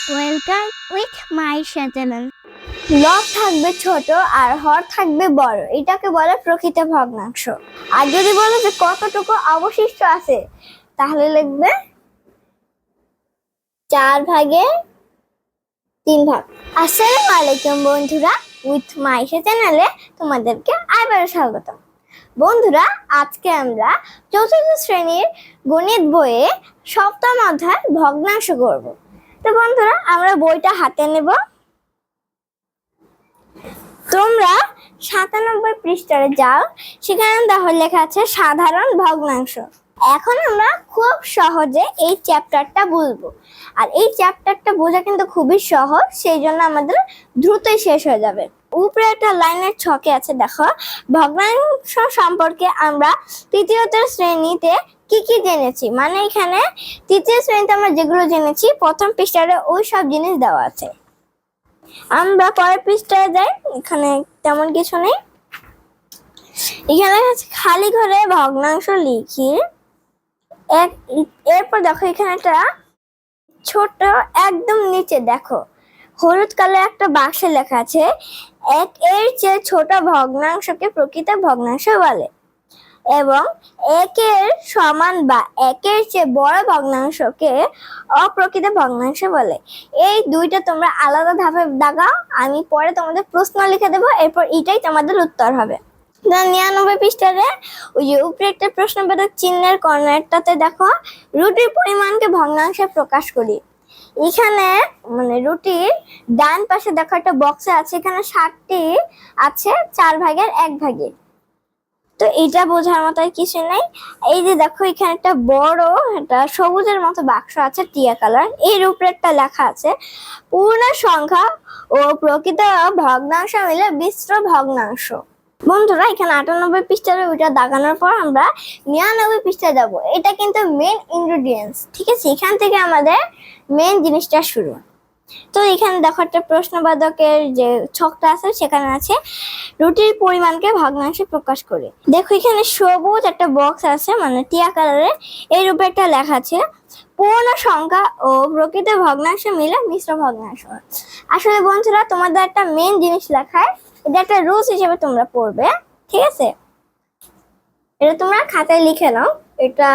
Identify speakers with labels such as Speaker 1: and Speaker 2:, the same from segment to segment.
Speaker 1: Welcome with my channel.
Speaker 2: লব থাকবে ছোট আর হর থাকবে বড়, এটাকে বলে প্রকৃত ভগ্নাংশ। আর যদি বলো যে কতটুকু অবশিষ্ট আছে, তাহলে লিখবে 4/3 আসসালামু আলাইকুম বন্ধুরা, উইথ মাই চ্যানেলে তোমাদেরকে আবার স্বাগত। বন্ধুরা, আজকে আমরা চতুর্থ শ্রেণীর গণিত বইয়ে সপ্তম অধ্যায় ভগ্নাংশ করব। তো বন্ধুরা, আমরা বইটা হাতে নেব। তোমরা 97 পৃষ্ঠায় যাও, সেখানে দেখো লেখা আছে সাধারণ ভগ্নাংশ। এখন আমরা খুব সহজে এই চ্যাপ্টারটা বুঝবো। আর এই চ্যাপ্টারটা বোঝা কিন্তু খুবই সহজ, সেই জন্য আমাদের দ্রুতই শেষ হয়ে যাবে। উপরে একটা লাইনের ছকে আছে, দেখো ভগ্নাংশ সম্পর্কে আমরা তৃতীয় শ্রেণীতে কি কি জেনেছি। মানে এখানে তৃতীয় শ্রেণীতে আমরা যেগুলো জেনেছি প্রথম পৃষ্ঠায় ওই সব জিনিস দেওয়া আছে। আমরা পরের পৃষ্ঠায় যাই, এখানে তেমন কিছু নেই। এখানে খালি ঘরে ভগ্নাংশ লিখি। এরপর দেখো এখানে একটা ছোট একদম নিচে দেখো হলুদ কালার একটা বাক্সে লেখা আছে 1 এর চেয়ে ছোট ভগ্নাংশকে প্রকৃত ভগ্নাংশ বলে, এবং 1 এর সমান বা 1 এর চেয়ে বড় ভগ্নাংশকে অপ্রকৃত ভগ্নাংশ বলে। এই দুইটা তোমরা আলাদা ধাপে দাগাও, আমি পরে তোমাদের প্রশ্ন লিখে দেবো, এরপর এটাই তোমাদের উত্তর হবে। 99 পৃষ্ঠাতে ওই যে উপরে একটা প্রশ্নবোধক চিহ্নের কর্নারটাতে দেখো রুটির পরিমাণকে ভগ্নাংশে প্রকাশ করি। এখানে মানে রুটির ডান পাশে দেখো একটা বক্সে আছে, এখানে 60টি আছে 4/1 তো এটা বোঝার মতো কিছু নেই। এই যে দেখো এখানে একটা বড় একটা সবুজের মতো বাক্স আছে টিয়া কালার, এর উপরে একটা লেখা আছে পূর্ণ সংখ্যা ও প্রকৃত ভগ্নাংশ মিলে মিশ্র ভগ্নাংশ। বন্ধুরা, এখানে 98 পৃষ্ঠায় ওইটা দাগানোর পর আমরা 99 পৃষ্ঠায় যাবো। এটা কিন্তু মেন ইনগ্রেডিয়েন্টস, ঠিক আছে? এখান থেকে আমাদের মেন জিনিসটা শুরু। তো এখানে দেখো একটা প্রশ্নবোধকের যে ছকটা আছে, সেখানে আছে রুটির পরিমাণকে ভগ্নাংশে প্রকাশ করে। দেখো এখানে সবুজ একটা বক্স আছে মানে টিয়া কালারের, এর উপরে একটা লেখা আছে পূর্ণ সংখ্যা ও প্রকৃত ভগ্নাংশ মিলে মিশ্র ভগ্নাংশ। আসলে বন্ধুরা, তোমাদের একটা মেন জিনিস লেখায়, এটা একটা রুলস হিসেবে তোমরা পড়বে, ঠিক আছে? এটা তোমরা খাতায় লিখে নাও, এটা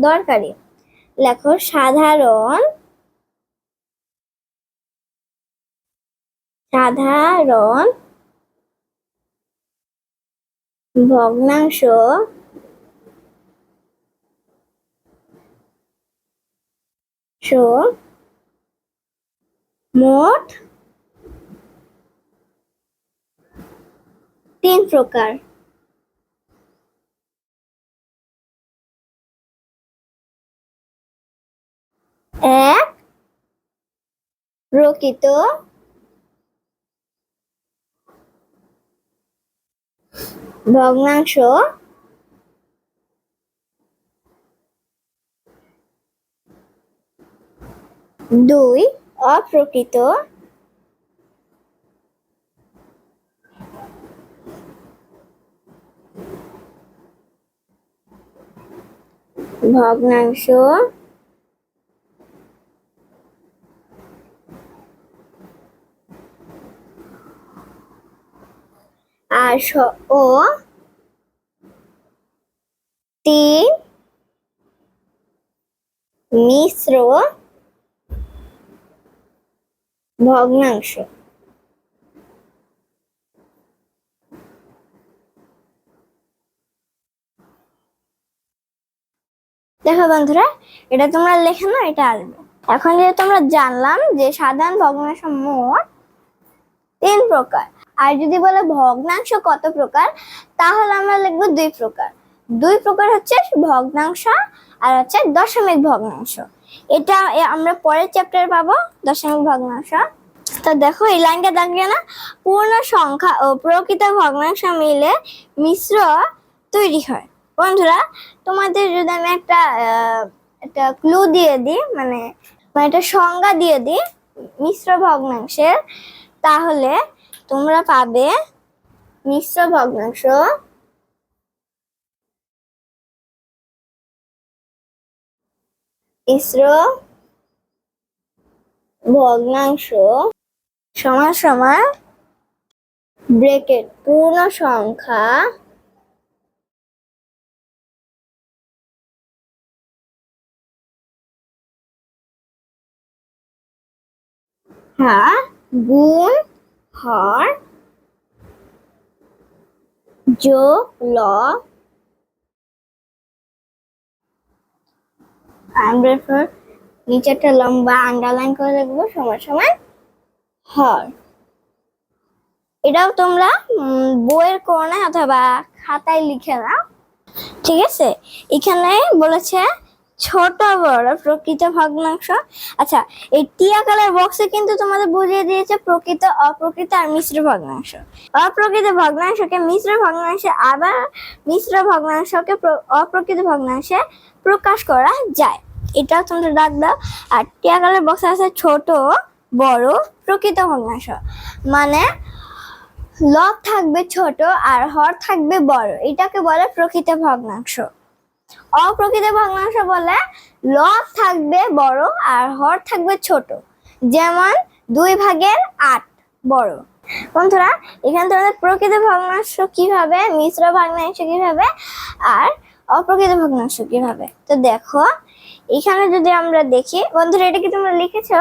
Speaker 2: দরকারি। লেখো সাধারণ ভগ্নাংশ মোট 3 প্রকার। এক, প্রকৃত ভগ্নাংশ। 2, অপ্রকৃত ভগ্নাংশ। আর ও 3, মিশ্র ভগ্নাংশ। দেখো বন্ধুরা, এটা তোমরা লেখে নাও, এটা আসবে। এখন যে তোমরা জানলাম যে সাধারণ ভগ্নাংশ মোট 3 প্রকার। আর যদি বলে ভগ্নাংশ কত প্রকার, তাহলে আমরা লিখবো 2 প্রকার। 2 প্রকার হচ্ছে ভগ্নাংশ আর হচ্ছে দশমিক ভগ্নাংশ। এটা আমরা পরের চ্যাপ্টারে পাবো, দশমিক ভগ্নাংশ। তো দেখো এই লাইনটা দাগিয়ে না, পূর্ণ সংখ্যা ও প্রকৃত ভগ্নাংশ মিলে মিশ্র তৈরি হয়। বন্ধুরা, তোমাদের যদি আমি একটা ক্লু দিয়ে দিই, মানে একটা সংজ্ঞা দিয়ে দিই মিশ্র ভগ্নাংশের, তাহলে তোমরা পাবে মিশ্র ভগ্নাংশ মিশ্র ভগ্নাংশ সমান সমান ব্রেকেট পূর্ণ সংখ্যা হর গুণ হর যোগ লব আমরা নিচে একটা লম্বা আন্ডারলাইন করে লিখবো সমান সমান হর। এটাও তোমরা বইয়ের কোণায় অথবা খাতায় লিখে নাও, ঠিক আছে। এখানে বলেছে ছোট বড় প্রকৃত ভগ্নাংশ। আচ্ছা, এই টিয়া কালার বক্সে কিন্তু তোমাদের বুঝিয়ে দিয়েছে প্রকৃত, অপ্রকৃত আর মিশ্র ভগ্নাংশ। অপ্রকৃত ভগ্নাংশকে মিশ্র ভগ্নাংশে, আবার মিশ্র ভগ্নাংশকে অপ্রকৃত ভগ্নাংশে প্রকাশ করা যায়, এটাও তোমরা ডাক দাও। আর টিয়া কালার বক্সে আছে ছোট বড় প্রকৃত ভগ্নাংশ, মানে লব থাকবে ছোট আর হর থাকবে বড়, এটাকে বলে প্রকৃত ভগ্নাংশ। অপ্রকৃত ভগ্নাংশ বলে লব থাকবে বড় আর হর থাকবে ছোট, যেমন 2/8 বড়। বন্ধুরা, এখানে তোমাদের প্রকৃত ভগ্নাংশ কিভাবে, মিশ্র ভগ্নাংশ কিভাবে আর অপ্রকৃত ভগ্নাংশ কিভাবে, তো দেখো এখানে যদি আমরা দেখি, বন্ধুরা এটা কি তোমরা লিখেছো?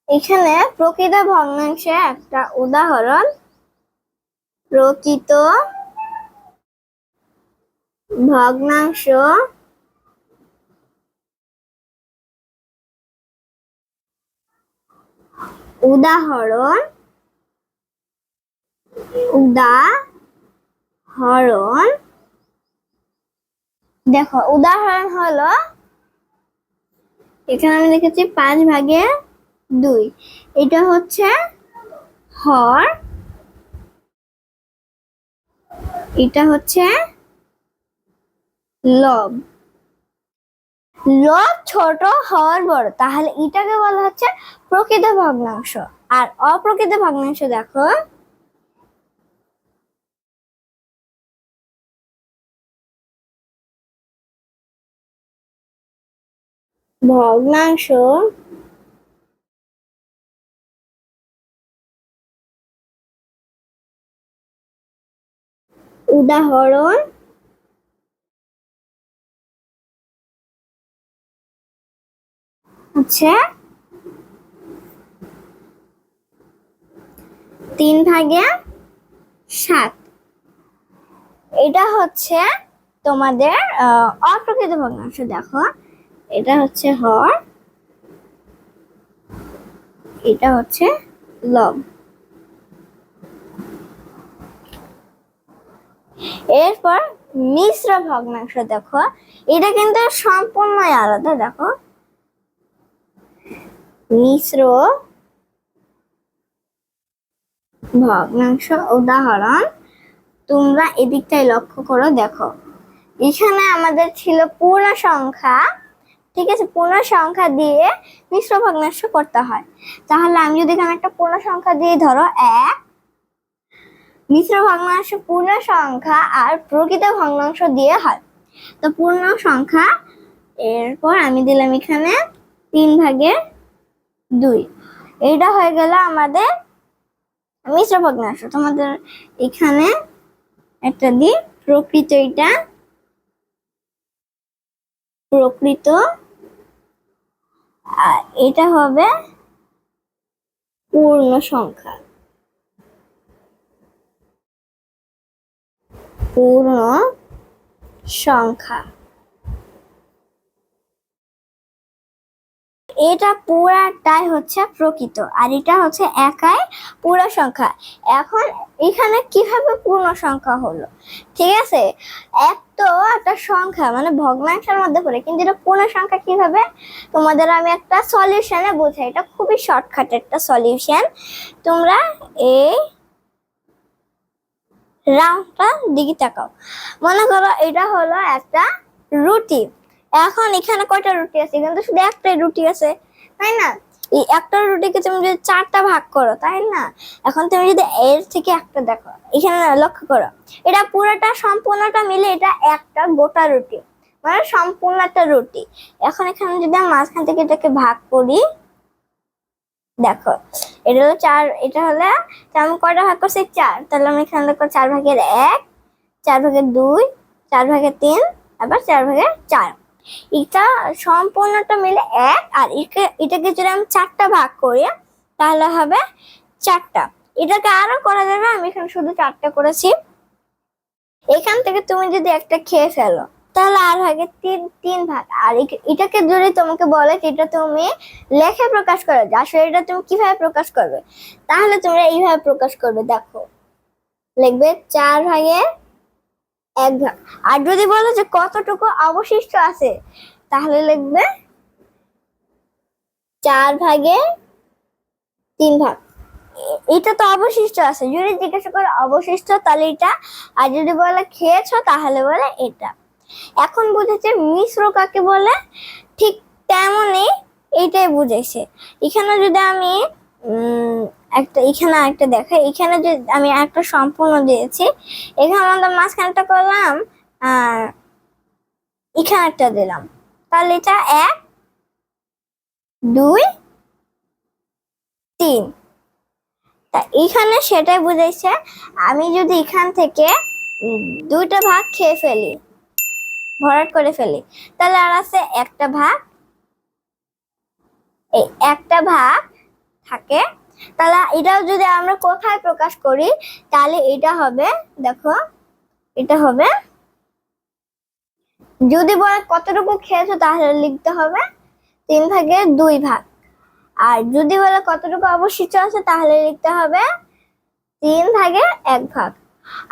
Speaker 2: এখানে প্রকৃত ভগ্নাংশে একটা উদাহরণ, প্রকৃত ভগ্নাংশ উদাহরণ দেখো উদাহরণ হলো, এখানে আমি লিখেছি 5/2, এটা হচ্ছে হর, এটা হচ্ছে লব। লব ছোট হর বড়, তাহলে এটাকে বলা হচ্ছে প্রকৃত ভগ্নাংশ। আর অপ্রকৃত ভগ্নাংশ দেখো, ভগ্নাংশ উদাহরণ হচ্ছে 3/7, এটা হচ্ছে তোমাদের অপ্রকৃত ভগ্নাংশ। দেখো এটা হচ্ছে হর, এটা হচ্ছে লব। এরপর মিশ্র ভগ্নাংশ দেখো, এটা কিন্তু সম্পূর্ণই আলাদা। দেখো মিশ্র ভগ্নাংশ উদাহরণ, তোমরা এদিকটাই লক্ষ্য করো। দেখো এখানে আমাদের ছিল পূর্ণ সংখ্যা, ঠিক আছে, পূর্ণ সংখ্যা দিয়ে মিশ্র ভগ্নাংশ করতে হয়। তাহলে আমি যদি এখানে একটা পূর্ণ সংখ্যা দিয়ে, ধরো 1, মিশ্র ভগ্নাংশ পূর্ণ সংখ্যা আর প্রকৃত ভগ্নাংশ দিয়ে হয়। তো পূর্ণ সংখ্যা, এরপর আমি দিলাম এখানে 3/2, এটা হয়ে গেল আমাদের মিশ্র ভগ্নাংশ। তোমাদের এখানে একটা দিই প্রকৃত, এটা প্রকৃত, আর এটা হবে পূর্ণ সংখ্যা, পূর্ণ সংখ্যা। এটা পুরাটাই হচ্ছে প্রকৃত, আর এটা হচ্ছে একাই পূর্ণ সংখ্যা। এখন এখানে কিভাবে পূর্ণ সংখ্যা হলো, ঠিক আছে, একটা সংখ্যা মানে ভগ্নাংশের মধ্যে পড়ে, কিন্তু এটা পূর্ণ সংখ্যা কিভাবে, তোমাদের আমি একটা সলিউশনে বোঝাই। এটা খুবই শর্টকাট একটা সলিউশন। তোমরা এই রাউন্ডটা দিকে তাকাও, মনে করো এটা হলো একটা রুটি। এখন এখানে কয়টা রুটি আছে? এখানে তো শুধু একটাই রুটি আছে, তাই না? এই একটা রুটিকে তুমি যদি 4টা ভাগ করো, তাই না? এখন তুমি যদি এর থেকে একটা দেখো, এখানে লক্ষ্য করো, এটা পুরোটা সম্পূর্ণটা মিলে এটা একটা গোটা রুটি। মানে সম্পূর্ণ একটা রুটি। এখন এখানে যদি আমি মাঝখান থেকে এটাকে ভাগ করি, দেখো এটা হলো 4, এটা হলে আমি কয়টা ভাগ করছি 4, তাহলে আমি এখানে দেখো 4/1, 4/2, 4/3, আবার 4/4। এটা সম্পূর্ণটা মিলে 1, আর এটাকে যদি আমি 4টা ভাগ করি তাহলে হবে 4টা। এটাকে আরো করা যাবে, আমি এখানে শুধু 4টা করেছি। এখান থেকে তুমি যদি একটা খেয়ে ফেলো তাহলে আর ভাগে 3 ভাগ। আর এটাকে যদি তোমাকে বলে এটা তুমি লেখে প্রকাশ করো, আসলে এটা তুমি কিভাবে প্রকাশ করবে, তাহলে তোমরা এইভাবে প্রকাশ করবে। দেখো লিখবে 4/1 ভাগ। আর যদি বলো যে কতটুকু অবশিষ্ট আছে তাহলে লিখবে 4/3 ভাগ। এটা তো অবশিষ্ট আছে, যদি জিজ্ঞাসা করে অবশিষ্ট তাহলে এটা, আর যদি বলে খেয়েছো তাহলে বলে এটা। এখন বুঝেছে মিশ্র কাকে বলে, ঠিক তেমনই এইটাই বুঝেছে। এখানে যদি আমি এখানে একটা দেখো, এখানে যদি আমি একটা সম্পূর্ণ দিয়েছি, এখানে আমাদের মাঝখানটা করলাম আর এখানে একটা দিলাম, তাহলে এটা 1, 2, 3। তা এখানে সেটাই বুঝাইছে। আমি যদি এখান থেকে 2টা ভাগ খেয়ে ফেলি, ভরাট করে ফেলি, তাহলে আর আছে একটা ভাগ। এই একটা ভাগ থাকে, তাহলে এটাও যদি আমরা কোথায় প্রকাশ করি তাহলে এটা হবে, দেখো এটা হবে, যদি বলে কতটুকু খেয়েছো তাহলে লিখতে হবে 3/2 ভাগ। আর যদি বলে কতটুকু অবশিষ্ট আছে তাহলে লিখতে হবে 3/1 ভাগ।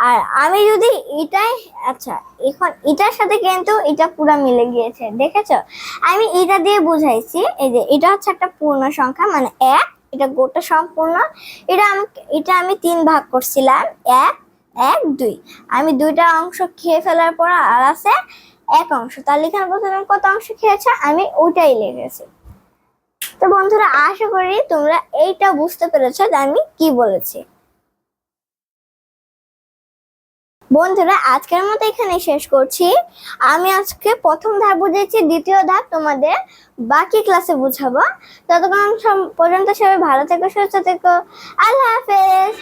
Speaker 2: আর আমি যদি এটাই, আচ্ছা এখন এটার সাথে কিন্তু এটা পুরো মিলে গিয়েছে, দেখেছো? আমি এটা দিয়ে বুঝাইছি, এই যে এটা হচ্ছে একটা পূর্ণ সংখ্যা মানে 1, এটা গোটা সম্পূর্ণ। এটা আমি 3 ভাগ করছিলাম, 1, 1, 2। আমি 2টা অংশ খেয়ে ফেলার পর আর আছে 1 অংশ, তাহলে এখানে প্রথমে কত অংশ খেয়েছে আমি ওইটাই লিখেছি। তো বন্ধুরা আশা করি তোমরা এইটা বুঝতে পেরেছো যে আমি কি বলেছি। বন্ধুরা আজকের মতো এখানে শেষ করছি। আমি আজকে প্রথম ধাপ বুঝেছি, দ্বিতীয় ধাপ তোমাদের বাকি ক্লাসে বুঝাবো। ততক্ষণ পর্যন্ত সবাই ভালো থেকো, সুস্থ থেকো। আল্লাহ হাফেজ।